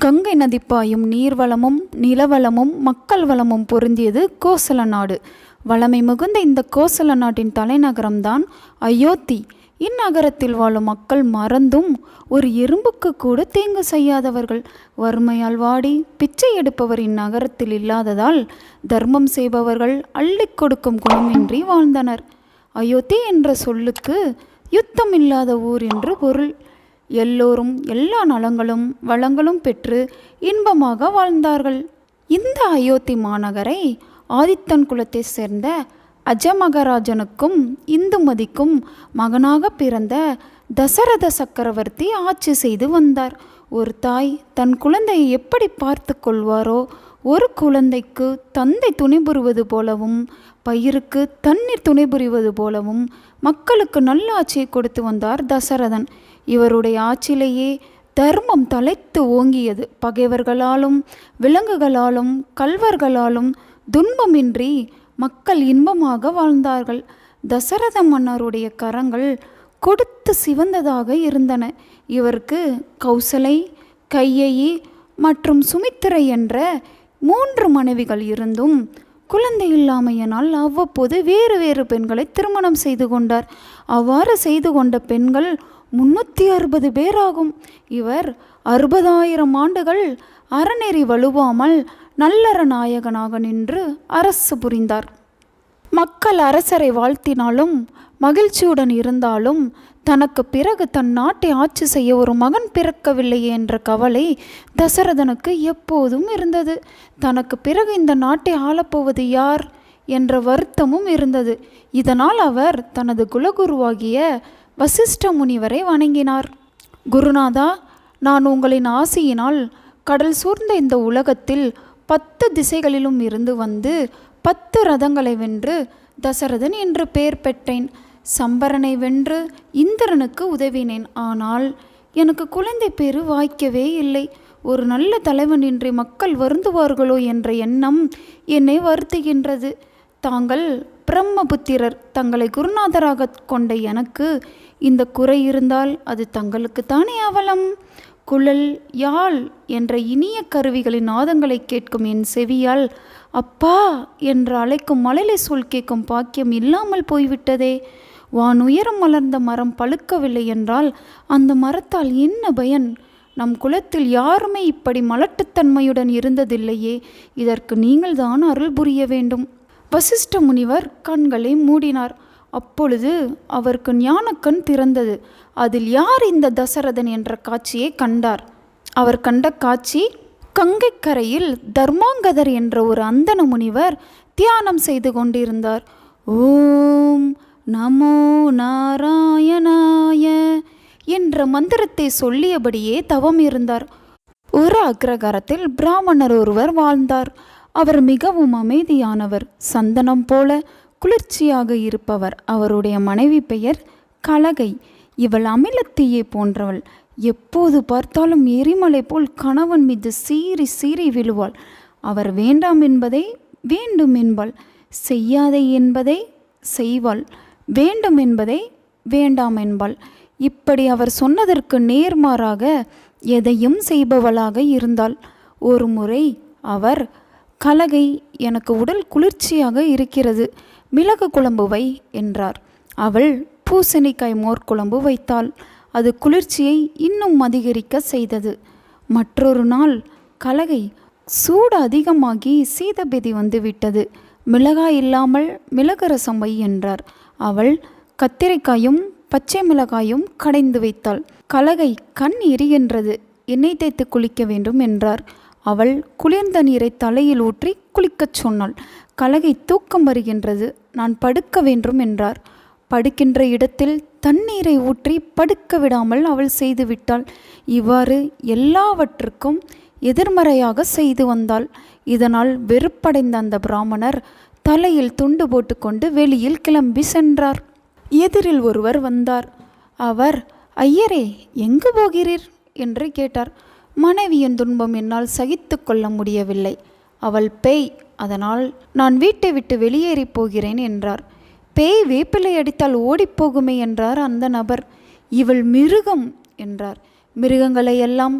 கங்கை நதி பாயும் நீர்வளமும் நிலவளமும் மக்கள் வளமும் பொருந்தியது கோசல நாடு. வளமை மிகுந்த இந்த கோசல நாட்டின் தலைநகரம்தான் அயோத்தி. இந்நகரத்தில் வாழும் மக்கள் மறந்தும் ஒரு எறும்புக்கு கூட தீங்கு செய்யாதவர்கள். வறுமையால் வாடி பிச்சை எடுப்பவர் இந்நகரத்தில் இல்லாததால் தர்மம் செய்பவர்கள் அள்ளி கொடுக்கும் குணமின்றி வாழ்ந்தனர். அயோத்தி என்ற சொல்லுக்கு யுத்தம் இல்லாத ஊர் என்று பொருள். எல்லோரும் எல்லா நலங்களும் வளங்களும் பெற்று இன்பமாக வாழ்ந்தார்கள். இந்த அயோத்தி மாநகரை ஆதித்தன் குலத்தை சேர்ந்த அஜமகராஜனுக்கும் இந்துமதிக்கும் மகனாக பிறந்த தசரத சக்கரவர்த்தி ஆட்சி செய்து வந்தார். ஒரு தாய் தன் குழந்தையை எப்படி பார்த்து கொள்வாரோ, ஒரு குழந்தைக்கு தந்தை துணை புரிவது போலவும் பயிருக்கு தண்ணீர் துணை புரிவது போலவும் மக்களுக்கு நல்ல ஆட்சியை கொடுத்து வந்தார் தசரதன். இவருடைய ஆட்சியிலேயே தர்மம் தலைத்து ஓங்கியது. பகைவர்களாலும் விலங்குகளாலும் கள்வர்களாலும் துன்பமின்றி மக்கள் இன்பமாக வாழ்ந்தார்கள். தசரத மன்னருடைய கரங்கள் கொடுத்து சிவந்ததாக இருந்தன. இவருக்கு கௌசலை, கையேயி மற்றும் சுமித்திரை என்ற 3 மனைவிகள் இருந்தும் குழந்தை இல்லாமையினால் அவ்வப்போது வேறு வேறு பெண்களை திருமணம் செய்து கொண்டார். அவ்வாறு செய்து கொண்ட பெண்கள் 360 பேராகும். இவர் 60,000 ஆண்டுகள் அறநெறி வலுவாமல் நல்லற நாயகனாக நின்று அரசு புரிந்தார். மக்கள் அரசரை வாழ்த்தினாலும் மகிழ்ச்சியுடன் இருந்தாலும் தனக்கு பிறகு தன் நாட்டை ஆட்சி செய்ய ஒரு மகன் பிறக்கவில்லையே என்ற கவலை தசரதனுக்கு எப்போதும் இருந்தது. தனக்கு பிறகு இந்த நாட்டை ஆளப்போவது யார் என்ற வருத்தமும் இருந்தது. இதனால் அவர் தனது குலகுருவாகிய வசிஷ்ட முனிவரை வணங்கினார். குருநாதா, நான் உங்களின் ஆசையினால் கடல் சூழ்ந்த இந்த உலகத்தில் 10 திசைகளிலும் இருந்து வந்து 10 ரதங்களை வென்று தசரதன் என்று பெயர் பெற்றேன். சம்பரனை வென்று இந்திரனுக்கு உதவினேன். ஆனால் எனக்கு குழந்தை பேறு வாய்க்கவே இல்லை. ஒரு நல்ல தலைவனின்றி மக்கள் வருந்துவார்களோ என்ற எண்ணம் என்னை வருத்துகின்றது. தாங்கள் பிரம்மபுத்திரர். தங்களை குருநாதராக கொண்ட எனக்கு இந்த குறை இருந்தால் அது தங்களுக்கு தானே அவலம். குழல், யாழ் என்ற இனிய கருவிகளின் நாதங்களை கேட்கும் என் செவியால் அப்பா என்று அழைக்கும் மழலை சொல் கேட்கும் பாக்கியம் இல்லாமல் போய்விட்டதே. வானுயரம் மலர்ந்த மரம் பழுக்கவில்லை என்றால் அந்த மரத்தால் என்ன பயன்? நம் குலத்தில் யாருமே இப்படி மலட்டுத்தன்மையுடன் இருந்ததில்லையே. இதற்கு நீங்கள்தான் அருள் புரிய வேண்டும். வசிஷ்ட முனிவர் கண்களை மூடினார். அப்பொழுது அவருக்கு ஞானக்கண் திறந்தது. அதில் யார் இந்த தசரதன் என்ற காட்சியை கண்டார். அவர் கண்ட காட்சி, கங்கைக்கரையில் தர்மாங்கதர் என்ற ஒரு அந்தன முனிவர் தியானம் செய்து கொண்டிருந்தார். ஓம் நமோ நாராயணாய என்ற மந்திரத்தை சொல்லியபடியே தவம் இருந்தார். ஒரு அக்ரகாரத்தில் பிராமணர் ஒருவர் வாழ்ந்தார். அவர் மிகவும் அமைதியானவர், சந்தனம் போல குளிர்ச்சியாக இருப்பவர். அவருடைய மனைவி பெயர் கலகை. இவள் அமிலத்தீயை போன்றவள். எப்போது பார்த்தாலும் எரிமலை போல் கணவன் மீது சீறி சீறி விழுவாள். அவர் வேண்டாம் என்பதை வேண்டும் என்பாள், செய்யாதே என்பதை செய்வாள், வேண்டும் என்பதை வேண்டாம் என்பாள். இப்படி அவர் சொன்னதற்கு நேர்மாறாக எதையும் செய்பவளாக இருந்தாள். ஒரு முறை அவர், கலகை, எனக்கு உடல் குளிர்ச்சியாக இருக்கிறது, மிளகு குழம்பு வை என்றார். அவள் பூசணிக்காய் மோர் குழம்பு வைத்தாள். அது குளிர்ச்சியை இன்னும் அதிகரிக்க செய்தது. மற்றொரு நாள் கலகை, சூடு அதிகமாகி சீதபேதி வந்துவிட்டது, மிளகாய் இல்லாமல் மிளகு ரசம் வை என்றார். அவள் கத்திரிக்காயும் பச்சை மிளகாயும் கடைந்து வைத்தாள். கலகை, கண் எரிகின்றது, எண்ணெய் தேய்த்து குளிக்க வேண்டும் என்றார். அவள் குளிர்ந்த நீரை தலையில் ஊற்றி குளிக்கச் சொன்னாள். கலகை, தூக்கம் வருகின்றது, நான் படுக்க வேண்டும் என்றார். படுக்கின்ற இடத்தில் தண்ணீரை ஊற்றி படுக்க விடாமல் அவள் செய்துவிட்டாள். இவ்வாறு எல்லாவற்றுக்கும் எதிர்மறையாக செய்து வந்தாள். இதனால் வெறுப்படைந்த அந்த பிராமணர் தலையில் துண்டு போட்டுக்கொண்டு வெளியில் கிளம்பி சென்றார். எதிரில் ஒருவர் வந்தார். அவர், ஐயரே, எங்கு போகிறீர் என்று கேட்டார். மனைவியின் துன்பம் என்னால் சகித்து கொள்ள முடியவில்லை. அவள் பேய், அதனால் நான் வீட்டை விட்டு வெளியேறி போகிறேன் என்றார். பேய் வேப்பிலை அடித்தால் ஓடிப்போகுமே என்றார் அந்த நபர். இவள் மிருகம் என்றார். மிருகங்களை எல்லாம்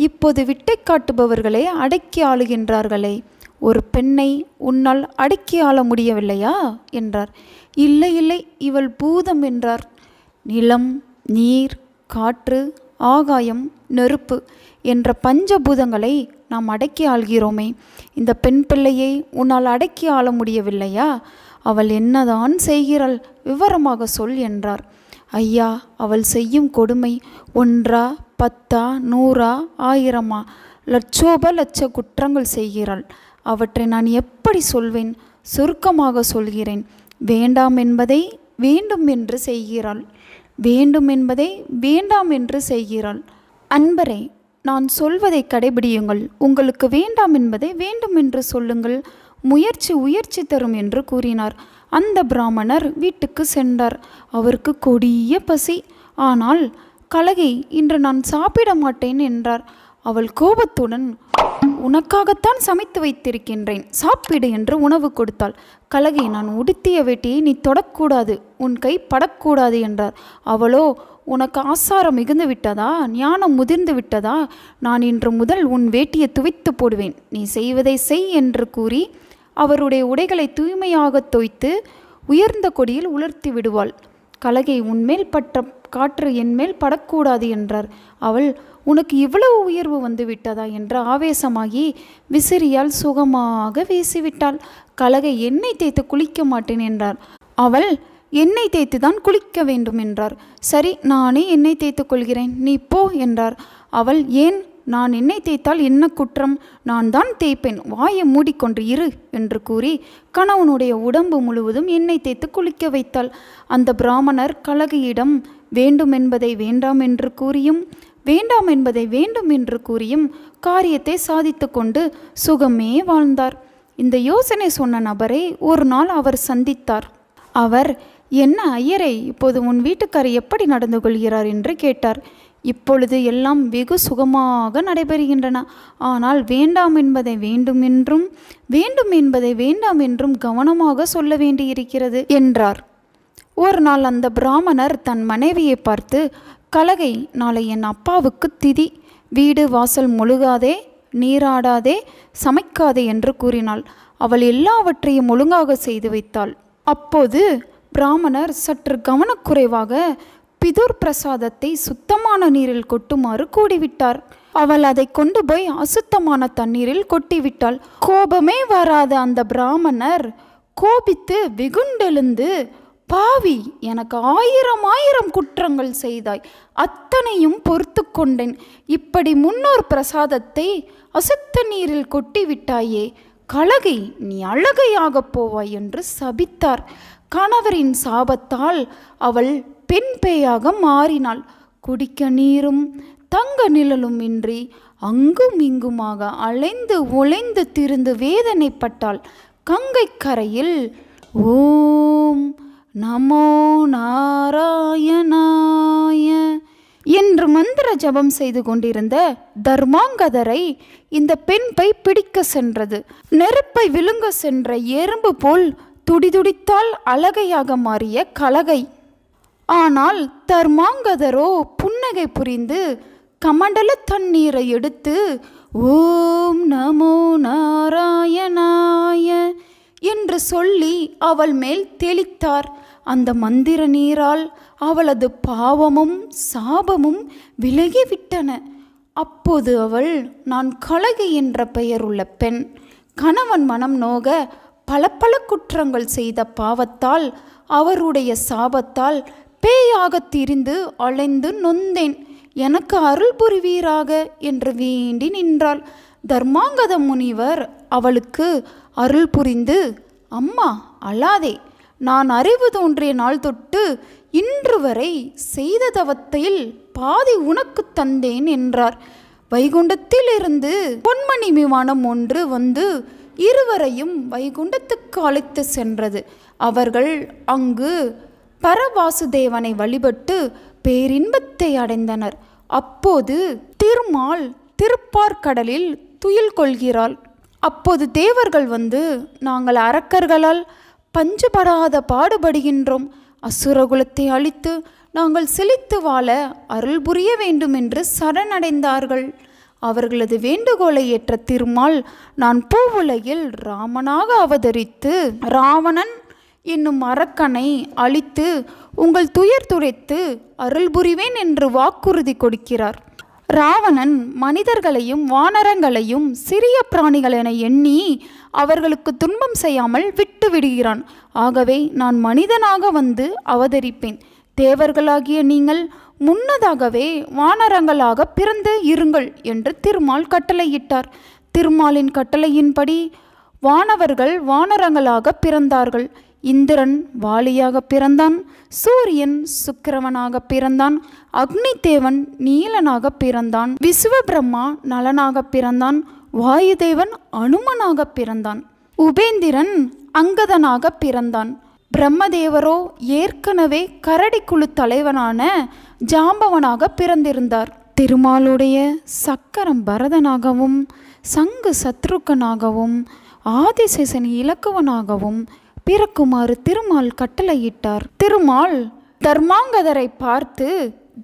இப்போது விட்டை காட்டுபவர்களே அடக்கி ஆளுகின்றார்களே, ஒரு பெண்ணை உன்னால் அடக்கி ஆள முடியவில்லையா என்றார். இல்லை இல்லை, இவள் பூதம் என்றார். நிலம், நீர், காற்று, ஆகாயம், நெருப்பு என்ற பஞ்சபூதங்களை நாம் அடக்கி ஆள்கிறோமே, இந்த பெண் பிள்ளையை உன்னால் அடக்கி ஆள முடியவில்லையா? அவள் என்னதான் செய்கிறாள், விவரமாக சொல் என்றார். ஐயா, அவள் செய்யும் கொடுமை 1 10 100 1000 லட்சோப லட்ச குற்றங்கள் செய்கிறாள். அவற்றை நான் எப்படி சொல்வேன்? சுருக்கமாக சொல்கிறேன். வேண்டாம் என்பதை வேண்டும் என்று செய்கிறாள், வேண்டும் என்பதை வேண்டாம் என்று செய்கிறாள். அன்பரே, நான் சொல்வதை கடைபிடியுங்கள். உங்களுக்கு வேண்டாம் என்பதை வேண்டும் என்று சொல்லுங்கள். முயற்சி உயர்ச்சி தரும் என்று கூறினார். அந்த பிராமணர் வீட்டுக்கு சென்றார். அவருக்கு கொடிய பசி. ஆனால் கலகை, இன்று நான் சாப்பிட மாட்டேன் என்றார். அவள் கோபத்துடன், உனக்காகத்தான் சமைத்து வைத்திருக்கின்றேன், சாப்பிடு என்று உணவு கொடுத்தாள். கலகை, நான் உடுத்திய வேட்டியை நீ தொடக்கூடாது, உன் கை படக்கூடாது என்றார். அவளோ, உனக்கு ஆசாரம் மிகுந்து விட்டதா, ஞானம் முதிர்ந்து விட்டதா? நான் இன்று முதல் உன் வேட்டியை துவைத்து போடுவேன், நீ செய்வதை செய் என்று கூறி அவருடைய உடைகளை தூய்மையாக தோய்த்து உயர்ந்த கொடியில் உலர்த்தி விடுவாள். கலகை, உன்மேல் பட்ட காற்று என்மேல் படக்கூடாது என்றார். அவள், உனக்கு இவ்வளவு உயர்வு வந்து விட்டதா என்று ஆவேசமாகி விசிறியால் சுகமாக வீசிவிட்டாள். கலகை, எண்ணெய் தேய்த்து குளிக்க மாட்டேன் என்றார். அவள், எண்ணெய் தேய்த்து தான் குளிக்க வேண்டும் என்றார். சரி, நானே எண்ணெய் தேய்த்து கொள்கிறேன், நீ போ என்றார். அவள், ஏன், நான் எண்ணெய் தேய்த்தால் என்ன குற்றம்? நான் தான் தேய்ப்பேன், வாயை மூடிக்கொண்டு இரு என்று கூறி கணவனுடைய உடம்பு முழுவதும் எண்ணெய் தேய்த்து குளிக்க வைத்தாள். அந்த பிராமணர் கலகையிடம் வேண்டும் என்பதை வேண்டாம் என்று கூறியும் வேண்டாம் என்பதை வேண்டும் என்று கூறியும் காரியத்தை சாதித்து கொண்டு சுகமே வாழ்ந்தார். இந்த யோசனை சொன்ன நபரை ஒரு நாள் அவர் சந்தித்தார். அவர், என்ன ஐயரே, இப்போது உன் வீட்டுக்காரர் எப்படி நடந்து கொள்கிறார் என்று கேட்டார். இப்பொழுது எல்லாம் வெகு சுகமாக நடைபெறுகின்றன. ஆனால் வேண்டாம் என்பதை வேண்டும் என்றும் வேண்டும் என்பதை வேண்டாம் என்றும் கவனமாக சொல்ல வேண்டியிருக்கிறது என்றார். ஒரு நாள் அந்த பிராமணர் தன் மனைவியை பார்த்து, கலகை, நாளை என் அப்பாவுக்கு திதி, வீடு வாசல் முழுகாதே, நீராடாதே, சமைக்காதே என்று கூறினாள். அவள் எல்லாவற்றையும் ஒழுங்காக செய்து வைத்தாள். அப்போது பிராமணர் சற்று கவனக்குறைவாக பிதுர் பிரசாதத்தை சுத்தமான நீரில் கொட்டுமாறு கூடிவிட்டார். அவள் அதை கொண்டு போய் அசுத்தமான தண்ணீரில் கொட்டிவிட்டாள். கோபமே வராத அந்த பிராமணர் கோபித்து வெகுண்டெழுந்து, பாவி, எனக்கு 1000 குற்றங்கள் செய்தாய், அத்தனையும் பொறுத்து கொண்டேன். இப்படி முன்னோர் பிரசாதத்தை அசுத்த நீரில் கொட்டிவிட்டாயே, கலகை, நீ அழகையாக போவாய் என்று சபித்தார். கணவரின் சாபத்தால் அவள் பெண் பேயாக மாறினாள். குடிக்க நீரும் தங்க நிழலும் இன்றி அங்கும் இங்குமாக அலைந்து ஒளைந்து திரிந்து வேதனைப்பட்டாள். கங்கை கரையில் ஓம் நமோ நாராயணாய என்று மந்திர ஜபம் செய்து கொண்டிருந்த தர்மாங்கதரை இந்த பெண் பை பிடிக்க சென்றது. நெருப்பை விழுங்க சென்ற எறும்பு போல் துடிதுடித்தால் அழகையாக மாறிய கலகை. ஆனால் தர்மாங்கதரோ புன்னகை புரிந்து கமண்டல தண்ணீரை எடுத்து ஓம் நமோ நாராயணாய என்று சொல்லி அவள் மேல் தெளித்தார். அந்த மந்திர நீரால் அவளது பாவமும் சாபமும் விலகிவிட்டன. அப்போது அவள், நான் கலகை என்ற பெயர் உள்ள பெண், கணவன் மனம் நோக பல பல குற்றங்கள் செய்த பாவத்தால் அவருடைய சாபத்தால் பேயாக திரிந்து அலைந்து நொந்தேன், எனக்கு அருள் புரிவீராக என்று வேண்டி நின்றாள். தர்மாங்கத முனிவர் அவளுக்கு அருள் புரிந்து, அம்மா அழாதே, நான் அறிவு தோன்றிய நாள் தொட்டு இன்று வரை செய்த தவத்தில் பாதி உனக்கு தந்தேன் என்றார். வைகுண்டத்திலிருந்து பொன்மணி விமானம் ஒன்று வந்து இருவரையும் வைகுண்டத்துக்கு அழைத்து சென்றது. அவர்கள் அங்கு பரவாசுதேவனை வழிபட்டு பேரின்பத்தை அடைந்தனர். அப்போது திருமால் திருப்பார்கடலில் துயில் கொள்கிறாள். அப்போது தேவர்கள் வந்து, நாங்கள் அரக்கர்களால் பஞ்சுபடாத பாடுபடுகின்றோம், அசுரகுலத்தை அழித்து நாங்கள் செழித்து வாழ அருள் புரிய வேண்டும் என்று சரணடைந்தார்கள். அவர்களது வேண்டுகோளை ஏற்ற திருமால், நான் பூவுலகில் ராமனாக அவதரித்து ராவணன் என்னும் அரக்கனை அழித்து உங்கள் துயர் துடைத்து அருள் புரிவேன் என்று வாக்குறுதி கொடுக்கிறார். ராவணன் மனிதர்களையும் வானரங்களையும் சிறிய பிராணிகள் என எண்ணி அவர்களுக்கு துன்பம் செய்யாமல் விட்டு விடுகிறான். ஆகவே நான் மனிதனாக வந்து அவதரிப்பேன். தேவர்களாகிய நீங்கள் முன்னதாகவே வானரங்களாக பிறந்து இருங்கள் என்று திருமால் கட்டளையிட்டார். திருமாலின் கட்டளையின்படி வானவர்கள் வானரங்களாக பிறந்தார்கள். இந்திரன் வாலியாக பிறந்தான், சூரியன் சுக்கிரவனாக பிறந்தான், அக்னி தேவன் நீலனாக பிறந்தான், விசுவபிரம்மா நலனாக பிறந்தான், வாயுதேவன் அனுமனாக பிறந்தான், உபேந்திரன் அங்கதனாக பிறந்தான். பிரம்மதேவரோ ஏற்கனவே கரடி குழு தலைவனான ஜாம்பவனாக பிறந்திருந்தார். திருமாலுடைய சக்கரம் பரதனாகவும் சங்கு சத்ருக்கனாகவும் ஆதிசேஷன் இலக்குவனாகவும் பிறக்குமாறு திருமால் கட்டளையிட்டார். திருமால் தர்மாங்கதரை பார்த்து,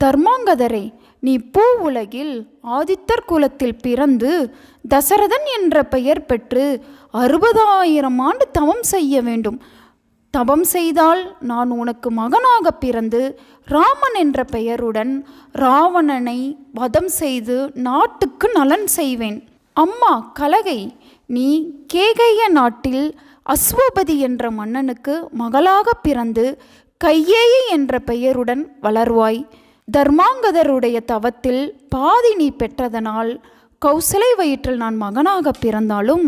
தர்மாங்கதரை, நீ பூ உலகில் ஆதித்தர் குலத்தில் பிறந்து தசரதன் என்ற பெயர் பெற்று 60,000 ஆண்டு தவம் செய்ய வேண்டும். தவம் செய்தால் நான் உனக்கு மகனாக பிறந்து ராமன் என்ற பெயருடன் ராவணனை வதம் செய்து நாட்டுக்கு நலன் செய்வேன். அம்மா கலகை, நீ கேகய நாட்டில் அஸ்வபதி என்ற மன்னனுக்கு மகளாக பிறந்து கையேயி என்ற பெயருடன் வளர்வாய். தர்மாங்கதருடைய தவத்தில் பாதி நீ பெற்றதனால் கௌசலை வயிற்றில் நான் மகனாக பிறந்தாலும்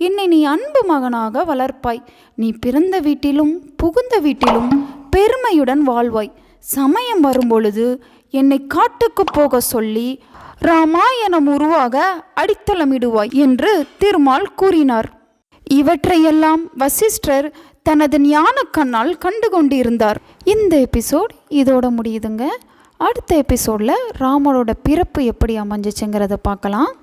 என்னை நீ அன்பு மகனாக வளர்ப்பாய். நீ பிறந்த வீட்டிலும் புகுந்த வீட்டிலும் பெருமையுடன் வாழ்வாய். சமயம் வரும்பொழுது என்னை காட்டுக்கு போக சொல்லி ராமாயணம் உருவாக அடித்தளமிடுவாய் என்று திருமால் கூறினார். இவற்றையெல்லாம் வசிஷ்டர் தனது ஞான கண்ணால் கண்டு கொண்டிருந்தார். இந்த எபிசோட் இதோட முடியுதுங்க. அடுத்த எபிசோடில் ராமரோட பிறப்பு எப்படி அமைஞ்சிச்சுங்கிறத பார்க்கலாம்.